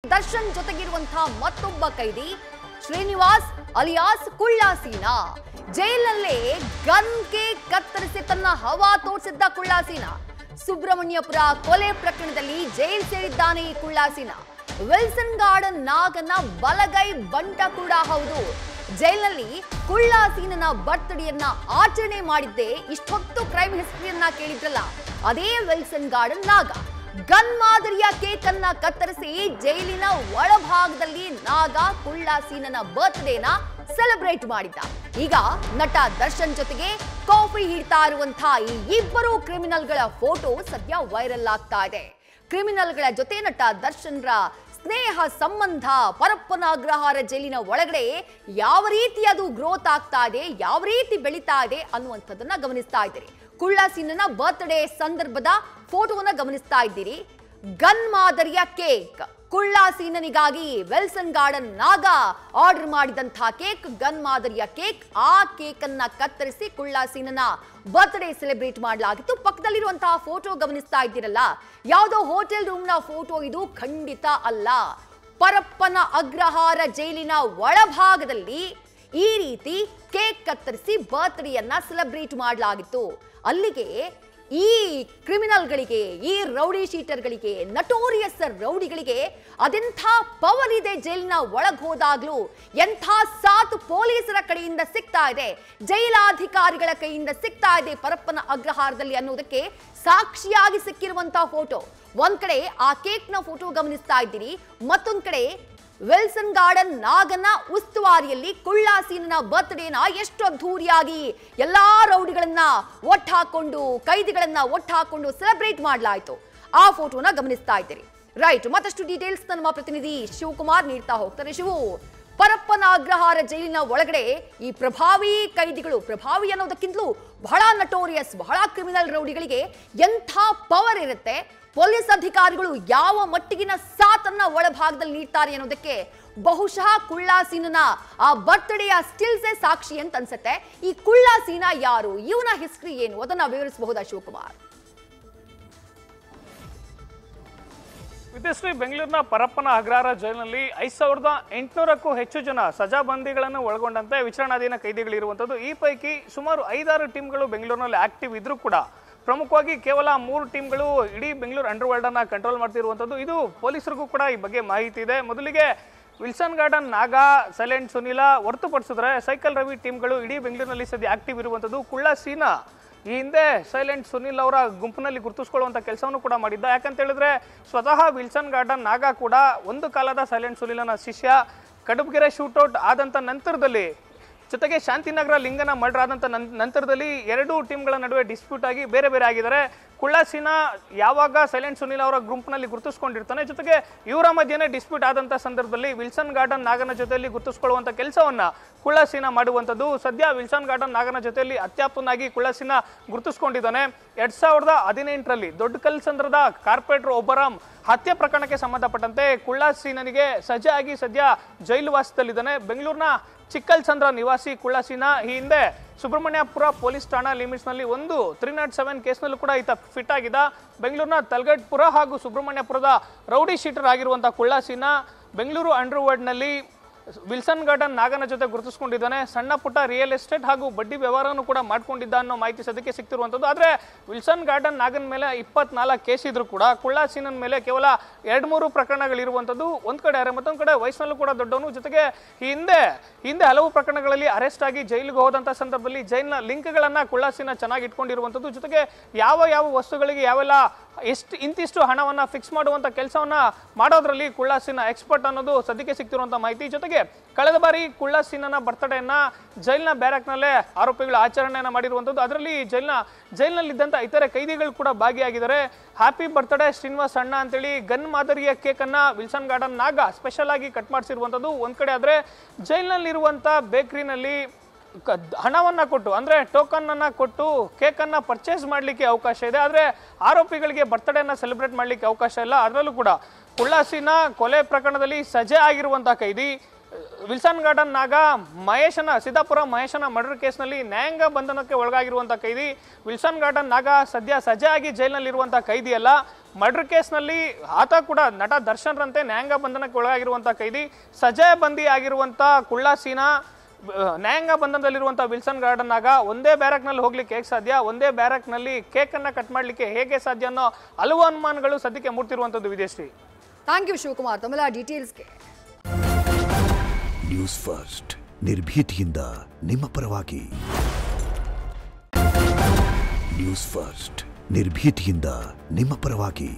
ದರ್ಶನ್ ಜೊತೆಗಿರುವಂತಹ ಮತ್ತೊಬ್ಬ ಕೈದಿ ಶ್ರೀನಿವಾಸ್ ಅಲಿಯಾಸ್ ಕುಳ್ಳಾಸೀನಾ ಜೈಲಲ್ಲೇ ಗನ್ಗೆ ಕತ್ತರಿಸಿ ತನ್ನ ಹವಾ ತೋರಿಸಿದ್ದ ಕುಳ್ಳಾಸೀನಾ ಸುಬ್ರಹ್ಮಣ್ಯಪುರ ಕೊಲೆ ಪ್ರಕರಣದಲ್ಲಿ ಜೈಲು ಸೇರಿದ್ದಾನೆ ಈ ಕುಳ್ಳಾಸೀನಾ ವಿಲ್ಸನ್ ಗಾರ್ಡನ್ ನಾಗನ ಬಲಗೈ ಬಂಟ ಕೂಡ ಹೌದು ಜೈಲಿನಲ್ಲಿ ಕುಳ್ಳಾಸೀನನ ಬರ್ತ್ಡೇಯನ್ನ ಆಚರಣೆ ಮಾಡಿದ್ದೆ ಇಷ್ಟೊತ್ತು ಕ್ರೈಮ್ ಹಿಸ್ಟ್ರಿಯನ್ನ ಕೇಳಿದ್ರಲ್ಲ ಅದೇ ವಿಲ್ಸನ್ ಗಾರ್ಡನ್ ನಾಗ ಗನ್ ಮಾದರಿಯ ಕೇಕ್ ಅನ್ನ ಕತ್ತರಿಸಿ ಜೈಲಿನ ಒಳಭಾಗದಲ್ಲಿ ನಾಗ ಕುಳ್ಳಾಸೀನನ ಬರ್ತ್ಡೇನ ಸೆಲೆಬ್ರೇಟ್ ಮಾಡಿದ್ದ ಈಗ ನಟ ದರ್ಶನ್ ಜೊತೆಗೆ ಕಾಫಿ ಹಿಡ್ತಾ ಇರುವಂತಹ ಈ ಇಬ್ಬರು ಕ್ರಿಮಿನಲ್ಗಳ ಫೋಟೋ ಸದ್ಯ ವೈರಲ್ ಆಗ್ತಾ ಇದೆ ಕ್ರಿಮಿನಲ್ಗಳ ಜೊತೆ ನಟ ದರ್ಶನ್ರ ಸ್ನೇಹ ಸಂಬಂಧ ಪರಪ್ಪನ ಅಗ್ರಹಾರ ಜೈಲಿನ ಒಳಗಡೆ ಯಾವ ರೀತಿ ಅದು ಗ್ರೋತ್ ಆಗ್ತಾ ಇದೆ ಯಾವ ರೀತಿ ಬೆಳೀತಾ ಇದೆ ಅನ್ನುವಂಥದ್ದನ್ನ ಗಮನಿಸ್ತಾ ಇದ್ದೀರಿ ಕುಳ್ಳಾಸೀನನ ಬರ್ತ್ಡೇ ಸಂದರ್ಭದ ಫೋಟೋವನ್ನ ಗಮನಿಸ್ತಾ ಇದ್ದೀರಿ ಗನ್ ಮಾದರಿಯ ಕೇಕ್ ಕುಳ್ಳಾಸೀನನಿಗಾಗಿ ವಿಲ್ಸನ್ ಗಾರ್ಡನ್ ನಾಗ ಆರ್ಡರ್ ಮಾಡಿದಂತಹ ಕೇಕ್ ಗನ್ ಮಾದರಿಯ ಕೇಕ್ ಆ ಕೇಕ್ ಅನ್ನ ಕತ್ತರಿಸಿ ಕುಳ್ಳಾಸೀನನ ಬರ್ತ್ಡೇ ಸೆಲೆಬ್ರೇಟ್ ಮಾಡಲಾಗಿತ್ತು ಪಕ್ಕದಲ್ಲಿರುವಂತಹ ಫೋಟೋ ಗಮನಿಸ್ತಾ ಇದ್ದೀರಲ್ಲ ಯಾವುದೋ ಹೋಟೆಲ್ ರೂಮ್ನ ಫೋಟೋ ಇದು ಖಂಡಿತ ಅಲ್ಲ ಪರಪ್ಪನ ಅಗ್ರಹಾರ ಜೈಲಿನ ಒಳಭಾಗದಲ್ಲಿ ಈ ರೀತಿ ಕೇಕ್ ಕತ್ತರಿಸಿ ಬರ್ತ್ಡೇಯನ್ನ ಸೆಲೆಬ್ರೇಟ್ ಮಾಡಲಾಗಿತ್ತು ಅಲ್ಲಿಗೆ ಈ ಕ್ರಿಮಿನಲ್ಗಳಿಗೆ ಈ ರೌಡಿ ಶೀಟರ್ಗಳಿಗೆ ನಟೋರಿಯಸ್ ರೌಡಿಗಳಿಗೆ ಅದೆಂಥ ಪವರ್ ಇದೆ ಜೈಲಿನ ಒಳಗೆ ಹೋದಾಗ್ಲೂ ಎಂಥ ಸಾಥ್ ಪೊಲೀಸರ ಕಡೆಯಿಂದ ಸಿಗ್ತಾ ಇದೆ ಜೈಲಾಧಿಕಾರಿಗಳ ಕೈಯಿಂದ ಸಿಗ್ತಾ ಇದೆ ಪರಪ್ಪನ ಅಗ್ರಹಾರದಲ್ಲಿ ಅನ್ನೋದಕ್ಕೆ ಸಾಕ್ಷಿಯಾಗಿ ಸಿಕ್ಕಿರುವಂತಹ ಫೋಟೋ ಒಂದ್ ಕಡೆ ಆ ಕೇಕ್ ನ ಫೋಟೋ ಗಮನಿಸ್ತಾ ಇದ್ದೀರಿ ಮತ್ತೊಂದ್ ಕಡೆ ವಿಲ್ಸನ್ ಗಾರ್ಡನ್ ನಾಗನ ಉಸ್ತುವಾರಿಯಲ್ಲಿ ಕುಳ್ಳಾಸೀನನ ಬರ್ತ್ಡೇನ ಎಷ್ಟು ಅದ್ಧೂರಿಯಾಗಿ ಎಲ್ಲಾ ರೌಡಿಗಳನ್ನ ಒಟ್ಟಾಕೊಂಡು ಕೈದಿಗಳನ್ನ ಒಟ್ಟಾಕೊಂಡು ಸೆಲೆಬ್ರೇಟ್ ಮಾಡಲಾಯಿತು ಆ ಫೋಟೋನ ಗಮನಿಸ್ತಾ ಇದ್ದೀರಿ ರೈಟ್ ಮತ್ತಷ್ಟು ಡೀಟೇಲ್ಸ್ ನಮ್ಮ ಪ್ರತಿನಿಧಿ ಶಿವಕುಮಾರ್ ನೀಡ್ತಾ ಹೋಗ್ತಾರೆ ಶಿವು ಪರಪ್ಪನ ಅಗ್ರಹಾರ ಜೈಲಿನ ಒಳಗಡೆ ಈ ಪ್ರಭಾವಿ ಕೈದಿಗಳು ಪ್ರಭಾವಿ ಅನ್ನೋದಕ್ಕಿಂತಲೂ ಬಹಳ ನಟೋರಿಯಸ್ ಬಹಳ ಕ್ರಿಮಿನಲ್ ರೌಡಿಗಳಿಗೆ ಎಂಥ ಪವರ್ ಇರುತ್ತೆ ಪೊಲೀಸ್ ಅಧಿಕಾರಿಗಳು ಯಾವ ಮಟ್ಟಿಗಿನ ಸಾಥನ್ನ ಒಳಭಾಗದಲ್ಲಿ ನೀಡ್ತಾರೆ ಅನ್ನೋದಕ್ಕೆ ಬಹುಶಃ ಕುಳ್ಳಾಸೀನನ ಆ ಬರ್ತ್ಡೇಯ ಸ್ಟಿಲ್ಸೇ ಸಾಕ್ಷಿ ಅಂತ ಅನ್ಸುತ್ತೆ ಈ ಕುಳ್ಳಾಸೀನ ಯಾರು ಇವನ ಹಿಸ್ಟ್ರಿ ಏನು ಅದನ್ನ ವಿವರಿಸಬಹುದಾ ಶಿವಕುಮಾರ್ ವಿದ್ಯಾಶ್ರೀ ಬೆಂಗಳೂರಿನ ಪರಪ್ಪನ ಅಗ್ರಹಾರ ಜೈಲಿನಲ್ಲಿ 5800ಕ್ಕೂ ಹೆಚ್ಚು ಜನ ಸಜಾಬಂದಿಗಳನ್ನು ಒಳಗೊಂಡಂತೆ ವಿಚಾರಣಾಧೀನ ಕೈದಿಗಳಿರುವಂಥದ್ದು ಈ ಪೈಕಿ ಸುಮಾರು 5-6 ಟೀಮ್ಗಳು ಬೆಂಗಳೂರಿನಲ್ಲಿ ಆಕ್ಟಿವ್ ಇದ್ರೂ ಕೂಡ ಪ್ರಮುಖವಾಗಿ ಕೇವಲ 3 ಟೀಮ್ಗಳು ಇಡೀ ಬೆಂಗಳೂರು ಅಂಡರ್ ವರ್ಲ್ಡ್ ಅನ್ನ ಕಂಟ್ರೋಲ್ ಮಾಡ್ತಿರುವಂಥದ್ದು ಇದು ಪೊಲೀಸರಿಗೂ ಕೂಡ ಈ ಬಗ್ಗೆ ಮಾಹಿತಿ ಇದೆ ಮೊದಲಿಗೆ ವಿಲ್ಸನ್ ಗಾರ್ಡನ್ ನಾಗ ಸೈಲೆಂಟ್ ಸುನೀಲ ಹೊರತುಪಡಿಸಿದ್ರೆ ಸೈಕಲ್ ರವಿ ಟೀಮ್ಗಳು ಇಡೀ ಬೆಂಗಳೂರಿನಲ್ಲಿ ಸದ್ಯ ಆಕ್ಟಿವ್ ಇರುವಂಥದ್ದು ಕುಳ್ಳಾಸೀನಾ ಈ ಹಿಂದೆ ಸೈಲೆಂಟ್ ಸುನೀಲ್ ಅವರ ಗುಂಪಿನಲ್ಲಿ ಗುರುತಿಸ್ಕೊಳ್ಳುವಂಥ ಕೆಲಸವನ್ನು ಕೂಡ ಮಾಡಿದ್ದ ಯಾಕಂತ ಹೇಳಿದ್ರೆ ಸ್ವತಃ ವಿಲ್ಸನ್ ಗಾರ್ಡನ್ ನಾಗ ಕೂಡ ಒಂದು ಕಾಲದ ಸೈಲೆಂಟ್ ಸುನೀಲನ ಶಿಷ್ಯ ಕಡುಬಗೆರೆ ಶೂಟೌಟ್ ಆದಂಥ ನಂತರದಲ್ಲಿ ಜೊತೆಗೆ ಶಾಂತಿನಗರ ಲಿಂಗನ ಮರ್ಡರ್ ಆದಂಥ ನಂತರದಲ್ಲಿ 2 ಟೀಮ್ಗಳ ನಡುವೆ ಡಿಸ್ಪ್ಯೂಟ್ ಆಗಿ ಬೇರೆ ಬೇರೆ ಆಗಿದ್ದಾರೆ ಕುಳ್ಳಾಸೀನಾ ಯಾವಾಗ ಸೈಲೆಂಟ್ ಸುನೀಲ್ ಅವರ ಗುಂಪಿನಲ್ಲಿ ಗುರುತಿಸ್ಕೊಂಡಿರ್ತಾನೆ ಜೊತೆಗೆ ಇವರ ಮಧ್ಯೆನೇ ಡಿಸ್ಪ್ಯೂಟ್ ಆದಂಥ ಸಂದರ್ಭದಲ್ಲಿ ವಿಲ್ಸನ್ ಗಾರ್ಡನ್ ನಾಗನ ಜೊತೆಯಲ್ಲಿ ಗುರುತಿಸ್ಕೊಳ್ಳುವಂಥ ಕೆಲಸವನ್ನ ಕುಳ್ಳಾಸೀನಾ ಮಾಡುವಂಥದ್ದು ಸದ್ಯ ವಿಲ್ಸನ್ ಗಾರ್ಡನ್ ನಾಗನ ಜೊತೆಯಲ್ಲಿ ಅತ್ಯಾಪ್ತನಾಗಿ ಕುಳ್ಳಾಸೀನಾ ಗುರುತಿಸ್ಕೊಂಡಿದ್ದಾನೆ 2018ರಲ್ಲಿ ದೊಡ್ಡಕಲ್ಸಂದ್ರದ ಕಾರ್ಪೊರೇಟರ್ ಒಬ್ಬರಾಮ್ ಹತ್ಯೆ ಪ್ರಕರಣಕ್ಕೆ ಸಂಬಂಧಪಟ್ಟಂತೆ ಕುಳ್ಳಾಸೀನನಿಗೆ ಸಜ್ಜಾಗಿ ಸದ್ಯ ಜೈಲು ವಾಸದಲ್ಲಿದ್ದಾನೆ ಬೆಂಗಳೂರಿನ ಚಿಕ್ಕಲ್ಸಂದ್ರ ನಿವಾಸಿ ಕುಳ್ಳಾಸೀನಾ ಈ ಹಿಂದೆ ಸುಬ್ರಹ್ಮಣ್ಯಪುರ ಪೊಲೀಸ್ ಠಾಣಾ ಲಿಮಿಟ್ಸ್ನಲ್ಲಿ ಒಂದು 307 ಕೇಸ್ನಲ್ಲೂ ಕೂಡ ಈತ ಫಿಟ್ ಆಗಿದ್ದ ಬೆಂಗಳೂರಿನ ತಲಗಟ್ಪುರ ಹಾಗೂ ಸುಬ್ರಹ್ಮಣ್ಯಪುರದ ರೌಡಿ ಶೀಟರ್ ಆಗಿರುವಂಥ ಕುಳ್ಳಾಸೀನಾ ಬೆಂಗಳೂರು ಅಂಡರ್ ವರ್ಲ್ಡ್ನಲ್ಲಿ ವಿಲ್ಸನ್ ಗಾರ್ಡನ್ ನಾಗನ ಜೊತೆ ಗುರುತಿಸ್ಕೊಂಡಿದ್ದಾನೆ ಸಣ್ಣ ಪುಟ್ಟ ರಿಯಲ್ ಎಸ್ಟೇಟ್ ಹಾಗೂ ಬಡ್ಡಿ ವ್ಯವಹಾರವನ್ನು ಕೂಡ ಮಾಡ್ಕೊಂಡಿದ್ದ ಅನ್ನೋ ಮಾಹಿತಿ ಸದ್ಯಕ್ಕೆ ಸಿಗ್ತಿರುವಂಥದ್ದು ಆದರೆ ವಿಲ್ಸನ್ ಗಾರ್ಡನ್ ನಾಗನ ಮೇಲೆ 24 ಕೇಸ್ ಇದ್ರೂ ಕೂಡ ಕುಳ್ಳಾಸೀನನ ಮೇಲೆ ಕೇವಲ 2-3 ಪ್ರಕರಣಗಳಿರುವಂಥದ್ದು ಒಂದು ಕಡೆ ಮತ್ತೊಂದು ಕಡೆ ವಯಸ್ಸಿನಲ್ಲೂ ಕೂಡ ದೊಡ್ಡವನು ಜೊತೆಗೆ ಹಿಂದೆ ಹಲವು ಪ್ರಕರಣಗಳಲ್ಲಿ ಅರೆಸ್ಟ್ ಆಗಿ ಜೈಲಿಗೆ ಹೋದಂಥ ಸಂದರ್ಭದಲ್ಲಿ ಜೈಲಿನ ಲಿಂಕ್ಗಳನ್ನು ಕುಳ್ಳಾಸೀನಾ ಚೆನ್ನಾಗಿ ಇಟ್ಕೊಂಡಿರುವಂಥದ್ದು ಜೊತೆಗೆ ಯಾವ ವಸ್ತುಗಳಿಗೆ ಯಾವೆಲ್ಲ ಇಂತಿಷ್ಟು ಹಣವನ್ನು ಫಿಕ್ಸ್ ಮಾಡುವಂಥ ಕೆಲಸವನ್ನ ಮಾಡೋದ್ರಲ್ಲಿ ಕುಳ್ಳಾಸೀನಾ ಎಕ್ಸ್ಪರ್ಟ್ ಅನ್ನೋದು ಸದ್ಯಕ್ಕೆ ಸಿಗ್ತಿರುವಂಥ ಮಾಹಿತಿ ಜೊತೆಗೆ ಕಳೆದ ಬಾರಿ ಕುಳ್ಳಾಸೀನನ ಬರ್ತಡೇನ ಜೈಲಿನ ಬ್ಯಾರಕ್ನಲ್ಲೇ ಆರೋಪಿಗಳು ಆಚರಣೆಯನ್ನು ಮಾಡಿರುವಂಥದ್ದು ಅದರಲ್ಲಿ ಜೈಲಿನಲ್ಲಿದ್ದಂಥ ಇತರೆ ಕೈದಿಗಳು ಕೂಡ ಭಾಗಿಯಾಗಿದ್ದಾರೆ ಹ್ಯಾಪಿ ಬರ್ತ್ಡೇ ಶ್ರೀನಿವಾಸ್ ಅಣ್ಣ ಅಂತೇಳಿ ಗನ್ ಮಾದರಿಯ ಕೇಕನ್ನು ವಿಲ್ಸನ್ ಗಾರ್ಡನ್ ನಾಗ ಸ್ಪೆಷಲ್ ಆಗಿ ಕಟ್ ಮಾಡಿಸಿರುವಂಥದ್ದು ಒಂದು ಕಡೆ ಆದರೆ ಜೈಲಿನಲ್ಲಿರುವಂಥ ಬೇಕರಿನಲ್ಲಿ ಹಣವನ್ನ ಕೊಟ್ಟು ಅಂದ್ರೆ ಟೋಕನ್ ಅನ್ನ ಕೊಟ್ಟು ಕೇಕ್ ಅನ್ನ ಪರ್ಚೇಸ್ ಮಾಡ್ಲಿಕ್ಕೆ ಅವಕಾಶ ಇದೆ ಆದ್ರೆ ಆರೋಪಿಗಳಿಗೆ ಬರ್ತ್ಡೇನ ಸೆಲೆಬ್ರೇಟ್ ಮಾಡ್ಲಿಕ್ಕೆ ಅವಕಾಶ ಇಲ್ಲ ಅದರಲ್ಲೂ ಕೂಡ ಕುಳ್ಳಾಸೀನಾ ಕೊಲೆ ಪ್ರಕರಣದಲ್ಲಿ ಸಜೆ ಆಗಿರುವಂತಹ ಕೈದಿ ವಿಲ್ಸನ್ ಗಾರ್ಡನ್ ನಾಗ ಸಿದ್ದಾಪುರ ಮಹೇಶನ ಮರ್ಡರ್ ಕೇಸ್ನಲ್ಲಿ ನ್ಯಾಯಾಂಗ ಬಂಧನಕ್ಕೆ ಒಳಗಾಗಿರುವಂಥ ಕೈದಿ. ವಿಲ್ಸನ್ ಗಾರ್ಡನ್ ನಾಗ ಸದ್ಯ ಸಜಾಗಿ ಜೈಲಿನಲ್ಲಿರುವಂಥ ಕೈದಿ ಅಲ್ಲ. ಮರ್ಡರ್ ಕೇಸ್ನಲ್ಲಿ ಆತ ಕೂಡ ನಟ ದರ್ಶನ್ರಂತೆ ನ್ಯಾಯಾಂಗ ಬಂಧನಕ್ಕೆ ಒಳಗಾಗಿರುವಂಥ ಕೈದಿ. ಸಜಾ ಬಂದಿ ಆಗಿರುವಂಥ ಕುಳ್ಳಾಸೀನಾ ನ್ಯಾಯಾಂಗ ಬಂಧನದಲ್ಲಿರುವಂಥ ವಿಲ್ಸನ್ ಗಾರ್ಡನ್ ನಾಗ ಒಂದೇ ಬ್ಯಾರಕ್ನಲ್ಲಿ ಹೋಗ್ಲಿಕ್ಕೆ ಹೇಗೆ ಸಾಧ್ಯ, ಒಂದೇ ಬ್ಯಾರಕ್ನಲ್ಲಿ ಕೇಕನ್ನು ಕಟ್ ಮಾಡಲಿಕ್ಕೆ ಹೇಗೆ ಸಾಧ್ಯ ಅನ್ನೋ ಹಲವು ಅನುಮಾನಗಳು ಸದ್ಯಕ್ಕೆ ಮೂಡ್ತಿರುವಂಥದ್ದು ವಿದೇಶ್ರೀ. ಥ್ಯಾಂಕ್ ಯು ಶಿವಕುಮಾರ್ ತಮ್ಮೆಲ್ಲ ಡೀಟೇಲ್ಸ್ಗೆ. ನ್ಯೂಸ್ ಫಸ್ಟ್ ನಿರ್ಭೀತಿಯಿಂದ ನಿಮ್ಮ ಪರವಾಗಿ. ನ್ಯೂಸ್ ಫಸ್ಟ್ ನಿರ್ಭೀತಿಯಿಂದ ನಿಮ್ಮ ಪರವಾಗಿ.